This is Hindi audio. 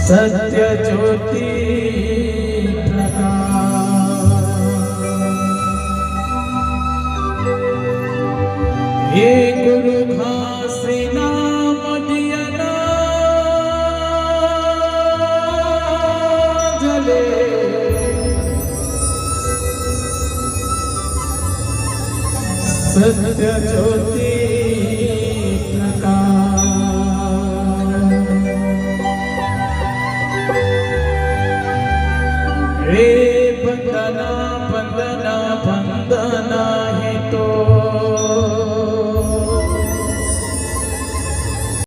सत्य ज्योति प्रकाश। हे गुरु घासी नाम दियना जले, सत्य ज्योति